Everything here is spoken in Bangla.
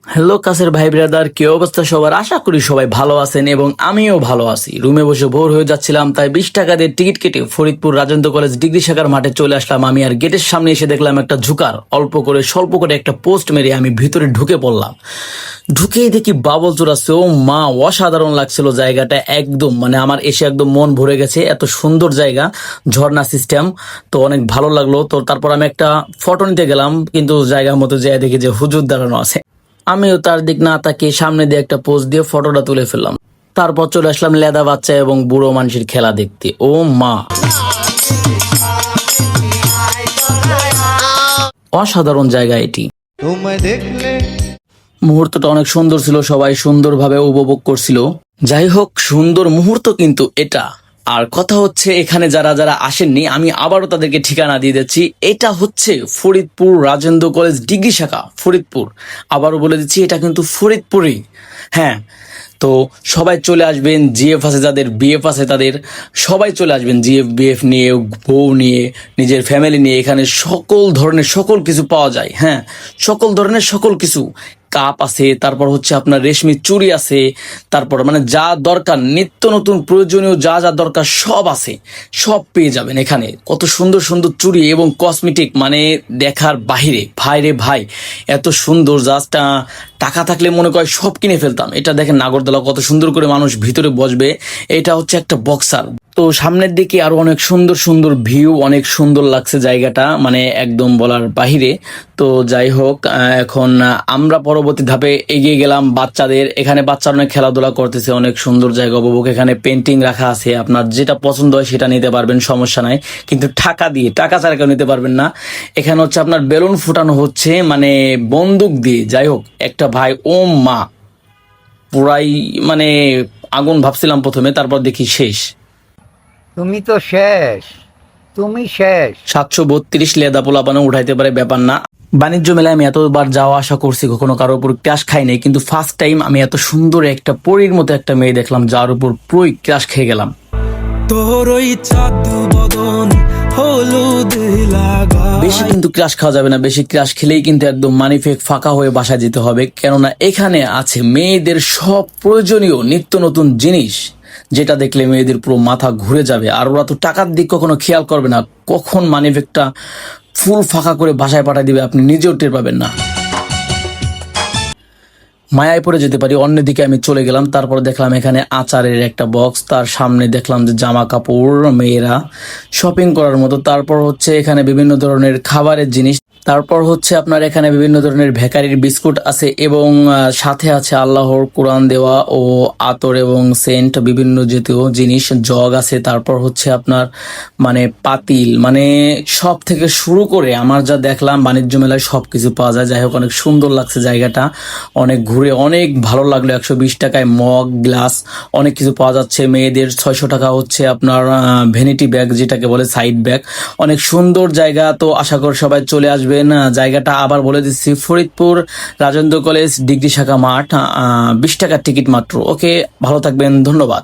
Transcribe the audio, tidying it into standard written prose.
হ্যালো কাছের ভাই ব্রাদার, কি অবস্থা সবার? আশা করি সবাই ভালো আছেন এবং আমিও ভালো আছি। রুমে বসে বোর হয়ে যাচ্ছিলাম, তাই 20 টাকা দিয়ে টিকিট কেটে ফরিদপুর রাজেন্দ্র কলেজ ডিগ্রি শাখার মাঠে চলে আসলাম। আমি আর গেটের সামনে এসে দেখলাম একটা ঝুকার অল্প করে স্বল্প করে একটা পোস্ট মেরে আমি ভিতরে ঢুকে পড়লাম। ঢুকেই দেখি বাবল চোরাচ্ছে। ও মা, অসাধারণ লাগছিল জায়গাটা একদম, মানে আমার এসে একদম মন ভরে গেছে। এত সুন্দর জায়গা, ঝর্ণা সিস্টেম, তো অনেক ভালো লাগলো। তো তারপর আমি একটা ফটো নিতে গেলাম, কিন্তু জায়গার মতো যেয়ে দেখি যে হুজুর দাঁড়ানো আছে। আমিও তার দিক না তাকিয়ে সামনে দিয়ে একটা পোজ দিয়ে ফটোটা তুলে ফেললাম। তারপর চলে আসলাম লেদা বাচ্চা এবং বুড়ো মানুষের খেলা দেখতে। ও মা, অসাধারণ জায়গা এটি। মুহূর্তটা অনেক সুন্দর ছিল, সবাই সুন্দরভাবে উপভোগ করছিল। যাই হোক, সুন্দর মুহূর্ত কিন্তু এটা। আর কথা হচ্ছে, এখানে যারা যারা আসেননি, আমি আবারও তাদেরকে ঠিকানা দিয়ে দিচ্ছি। এটা হচ্ছে ফরিদপুর রাজেন্দ্র কলেজ ডিগ্রি শাখা, ফরিদপুর। আবারও বলে দিচ্ছি, এটা কিন্তু ফরিদপুরেই। হ্যাঁ, তো সবাই চলে আসবেন। জিএফ আছে যাদের, বিএফ আছে তাদের, সবাই চলে আসবেন। জিএফ বিএফ নিয়ে, বউ নিয়ে, নিজের ফ্যামিলি নিয়ে। এখানে সকল ধরনের সকল কিছু পাওয়া যায়। হ্যাঁ, সকল ধরনের সকল কিছু। কাপ আছে, তারপর হচ্ছে আপনার রেশমি চুড়ি আছে, তারপর মানে যা দরকার, নিত্য নতুন প্রয়োজনীয় যা যা দরকার সব আছে, সব পেয়ে যাবেন এখানে। কত সুন্দর সুন্দর চুড়ি এবং কসমেটিক, মানে দেখার বাহিরে। ভাই রে ভাই, এত সুন্দর, জাস্ট টাকা থাকলে মনে করে সব কিনে ফেলতাম। এটা দেখেন নাগরদোলা, কত সুন্দর করে মানুষ ভিতরে বসবে। এটা হচ্ছে একটা বক্সার। তো সামনের দিকে আরো অনেক সুন্দর সুন্দর ভিউ, অনেক সুন্দর লাগছে জায়গাটা, মানে একদম বলার বাহিরে। তো যাই হোক, এখন আমরা পরবর্তী ধাপে এগিয়ে গেলাম। বাচ্চাদের এখানে, বাচ্চারা অনেক খেলাধুলা করতেছে, অনেক সুন্দর জায়গা উপভোগ। এখানে পেন্টিং রাখা আছে, আপনার যেটা পছন্দ হয় সেটা নিতে পারবেন, সমস্যা নাই। কিন্তু টাকা দিয়ে, টাকা ছাড়া কেউ নিতে পারবেন না। এখানে হচ্ছে আপনার বেলুন ফুটানো হচ্ছে, মানে বন্দুক দিয়ে। যাই হোক, একটা ভাই, ও মা, পুরাই মানে আগুন ভাবছিলাম প্রথমে, তারপর দেখি শেষ। তুমি তো শেষ, তুমি শেষ। 732 লেদা পোলাপানে উঠাইতে পারে, ব্যাপার না। বাণিজ্য মেলায় আমি এতবার যাওয়া আসা করছি, কখনো কারোর উপর ক্রাশ খাই নাই, কিন্তু ফার্স্ট টাইম আমি এত সুন্দর একটা পরীর মতো একটা মেয়ে দেখলাম, যার উপর পুরোই ক্রাশ খেয়ে গেলাম। বেশি কিন্তু ক্রাশ খাওয়া যাবে না, বেশি ক্রাশ খেলেই কিন্তু একদম মানিফেক ফাঁকা হয়ে বাসায় যেতে হবে। কেননা এখানে আছে মেয়েদের সব প্রয়োজনীয় নিত্য নতুন জিনিস, যেটা দেখলে মেয়েদের পুরো মাথা ঘুরে যাবে। আর ওরা তো টাকার দিক কখনো খেয়াল করবে না, কখন মানিফেকটা ফুল ফাঁকা করে বাসায় পাঠিয়ে দিবে আপনি নিজেও টের পাবেন না। মায়ায় পড়ে যেতে পারি। অন্যদিকে আমি চলে গেলাম, তারপর দেখলাম এখানে আচারের একটা বক্স, তার সামনে দেখলাম যে জামা কাপড়, মেয়েরা শপিং করার মতো। তারপর হচ্ছে এখানে বিভিন্ন ধরনের খাবারের জিনিস, তারপর হচ্ছে আপনার এখানে বিভিন্ন ধরনের বেকারির বিস্কুট আছে এবং সাথে আছে আল্লাহর কোরআন দেওয়া ও আতর এবং সেন্ট, বিভিন্ন জাতীয় জিনিস, জগ আছে। তারপর হচ্ছে আপনার মানে পাতিল, মানে সব থেকে শুরু করে আমার যা দেখলাম বাণিজ্য মেলায় সব কিছু পাওয়া যায়। যাই হোক, অনেক সুন্দর লাগছে জায়গাটা, অনেক ঘুরে অনেক ভালো লাগলো। 120 টাকায় মগ, গ্লাস, অনেক কিছু পাওয়া যাচ্ছে। মেয়েদের 600 টাকা হচ্ছে আপনার ভ্যানিটি ব্যাগ, যেটাকে বলে সাইড ব্যাগ। অনেক সুন্দর জায়গা। তো আশা করি সবাই চলে আসবেন। জায়গাটা আবার বলে দিচ্ছি, ফরিদপুর রাজেন্দ্র কলেজ ডিগ্রি শাখা মাঠ, 20 টাকার টিকিট মাত্র। ওকে, ভালো থাকবেন, ধন্যবাদ।